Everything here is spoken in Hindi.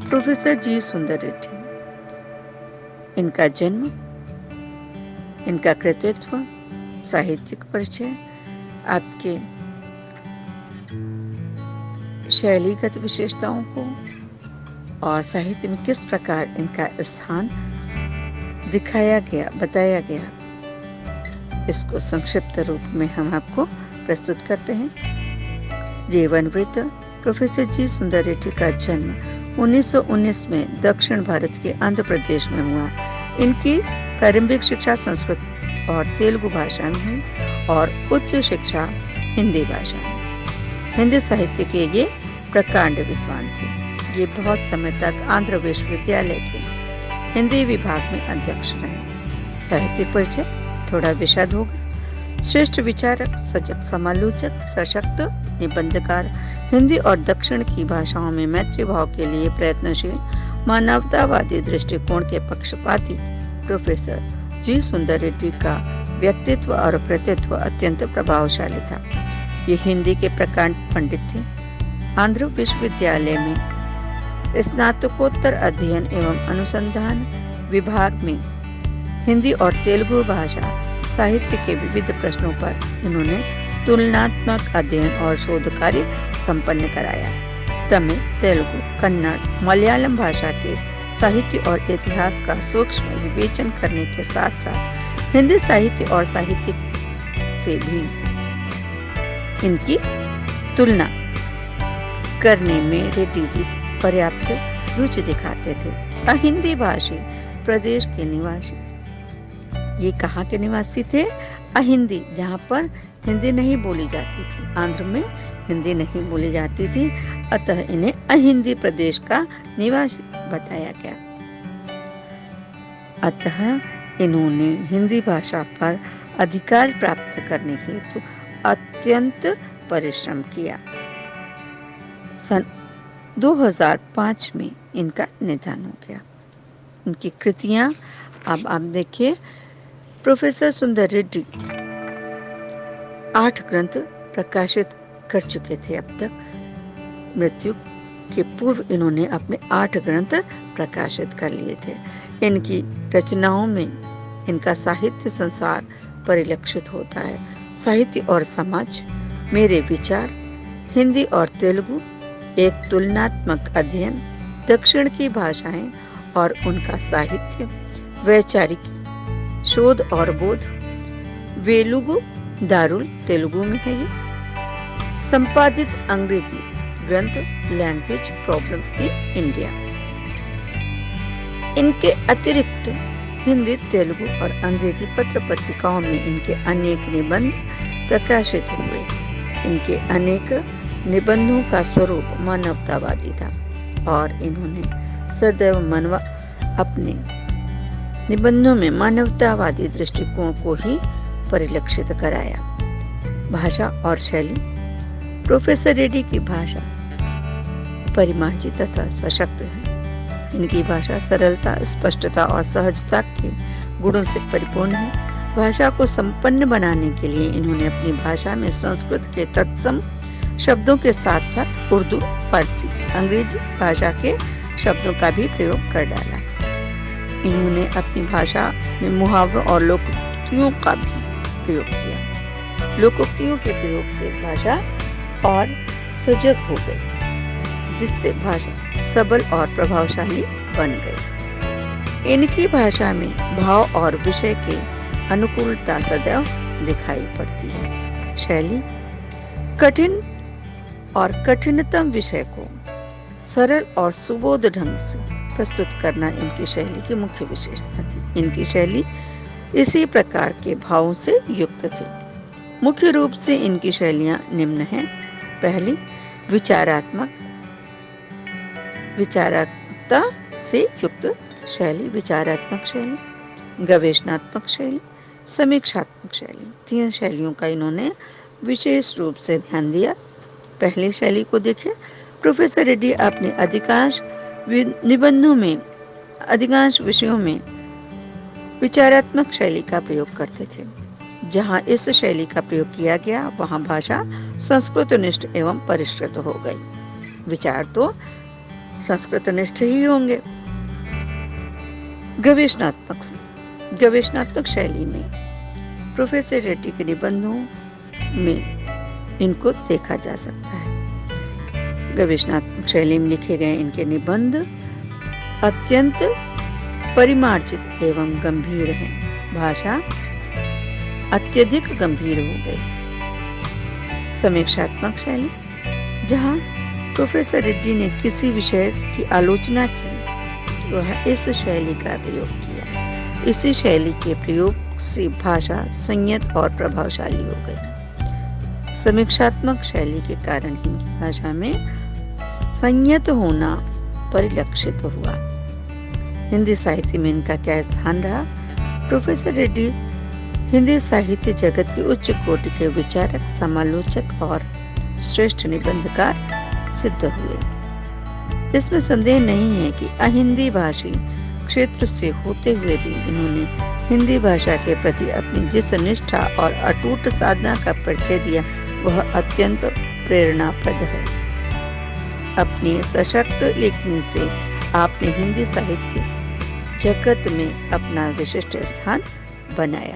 प्रोफेसर जी सुंदर रेड्डी, इनका जन्म, इनका कृतित्व, साहित्यिक परिचय, आपके शैलीगत विशेषताओं को और साहित्य में किस प्रकार इनका स्थान दिखाया गया, बताया गया, इसको संक्षिप्त रूप में हम आपको प्रस्तुत करते हैं। जीवन वृत्त। प्रोफेसर जी सुंदर रेड्डी का जन्म 1919 में दक्षिण भारत के आंध्र प्रदेश में हुआ। इनकी प्रारंभिक शिक्षा संस्कृत और तेलुगु भाषा में हुई और उच्च शिक्षा हिंदी भाषा में। हिंदी साहित्य के ये प्रकांड विद्वान थे। ये बहुत समय तक आंध्र विश्वविद्यालय के हिंदी विभाग में अध्यक्ष रहे। साहित्यिक परिचय थोड़ा विशद होगा। श्रेष्ठ विचारक, सजग समालोचक, सशक्त निबंधकार, हिंदी और दक्षिण की भाषाओं में मैत्री भाव के लिए प्रयत्नशील, मानवतावादी दृष्टिकोण के पक्षपाती प्रोफेसर जी सुंदर रेड्डी का व्यक्तित्व और कृतित्व अत्यंत प्रभावशाली था। ये हिंदी के प्रकांड पंडित थे। आंध्र विश्वविद्यालय में स्नातकोत्तर अध्ययन एवं अनुसंधान विभाग में हिंदी और तेलुगु भाषा साहित्य के विविध प्रश्नों पर इन्होंने तुलनात्मक अध्ययन और शोध कार्य संपन्न कराया। तमिल, तेलुगु, कन्नड़, मलयालम भाषा के साहित्य और इतिहास का सूक्ष्म विवेचन करने के साथ साथ हिंदी साहित्य और साहित्य से भी इनकी तुलना करने में रेड्डी जी पर्याप्त रुचि दिखाते थे। अहिंदी भाषी प्रदेश के निवासी, ये कहाँ के निवासी थे? अहिंदी, जहाँ पर हिंदी नहीं बोली जाती थी। आंध्र में हिंदी नहीं बोली जाती थी, अतः इन्हें अहिंदी प्रदेश का निवासी बताया गया। अतः इन्होंने हिंदी भाषा पर अधिकार प्राप्त करने हेतु अत्यंत परिश्रम किया। सन 2005 में इनका निधन हो गया। इनकी कृतियां अब आप देखिए। प्रोफेसर सुंदर रेड्डी 8 ग्रंथ प्रकाशित कर चुके थे अब तक। मृत्यु के पूर्व इन्होंने अपने 8 ग्रंथ प्रकाशित कर लिए थे। इनकी रचनाओं में इनका साहित्य संसार परिलक्षित होता है। साहित्य और समाज, मेरे विचार, हिंदी और तेलुगु, एक तुलनात्मक अध्ययन, दक्षिण की भाषाएं और उनका साहित्य, वैचारिक शोध और बोध, वेलुगु दारुल तेलुगु में है ये, संपादित अंग्रेजी ग्रंथ लैंग्वेज प्रॉब्लम इन इंडिया। इनके अतिरिक्त हिंदी, तेलुगु और अंग्रेजी पत्र पत्रिकाओं में इनके अनेक निबंध प्रकाशित हुए। इनके अनेक निबंधों का स्वरूप मानवतावादी था और इन्होंने सदैव अपने निबंधों में मानवतावादी दृष्टिकोण को ही परिलक्षित कराया। भाषा और शैली। प्रोफेसर रेड्डी की भाषा परिमार्जित तथा सशक्त है। इनकी भाषा सरलता, स्पष्टता और सहजता के गुणों से परिपूर्ण है। भाषा को संपन्न बनाने के लिए इन्होंने अपनी भाषा में संस्कृत के तत्सम शब्दों के साथ साथ उर्दू, फारसी, अंग्रेजी भाषा के शब्दों का भी प्रयोग कर डाला। इन्होंने अपनी भाषा में मुहावरों और लोकोक्तियों का भी प्रयोग किया। लोकोक्तियों के प्रयोग से भाषा और सजग हो गई, जिससे भाषा सबल और प्रभावशाली बन गई। इनकी भाषा में भाव और विषय के अनुकूलता सदैव दिखाई पड़ती है। शैली। कठिन और कठिनतम विषय को सरल और सुबोध ढंग से प्रस्तुत करना इनकी शैली की मुख्य विशेषता थी। इनकी शैली इसी प्रकार के भावों से युक्त थी। मुख्य रूप से इनकी शैलियां निम्न हैं। पहली, विचारात्मकता से युक्त शैली, विचारात्मक शैली, गवेषणात्मक शैली, समीक्षात्मक शैली। 3 शैलियों का इन्होंने विशेष रूप से ध्यान दिया। पहली शैली को देखें। प्रोफेसर रेड्डी अपने अधिकांश निबंधों में, अधिकांश विषयों में विचारात्मक शैली का प्रयोग करते थे। जहां इस शैली का प्रयोग किया गया वहां भाषा संस्कृतनिष्ठ एवं परिष्कृत हो गई। विचार तो संस्कृतनिष्ठ ही होंगे। गवेषणात्मक शैली में प्रोफेसर रेड्डी के निबंधों में इनको देखा जा सकता है। गवेषणात्मक शैली में लिखे गए इनके निबंध अत्यंत परिमार्जित एवं गंभीर हैं। भाषा अत्यधिक गंभीर हो गई। समीक्षात्मक शैली, जहां प्रोफेसर रेड्डी ने किसी विषय की आलोचना की, वह इस शैली का प्रयोग किया। इसी शैली के प्रयोग से भाषा संयत और प्रभावशाली हो गई। समीक्षात्मक शैली के कारण हिंदी भाषा में संयत होना परिलक्षित हुआ। हिंदी साहित्य में इनका क्या स्थान रहा? प्रोफेसर रेड्डी हिंदी साहित्य जगत की उच्च कोटि के विचारक, समालोचक और श्रेष्ठ निबंधकार सिद्ध हुए। इसमें संदेह नहीं है कि अहिंदी भाषी क्षेत्र से होते हुए भी इन्होंने हिंदी भाषा के प्रति अपनी जिस निष्ठा और अटूट साधना का परिचय दिया, वह अत्यंत प्रेरणाप्रद है। अपनी सशक्त लेखनी से आपने हिंदी साहित्य जगत में अपना विशिष्ट स्थान बनाया।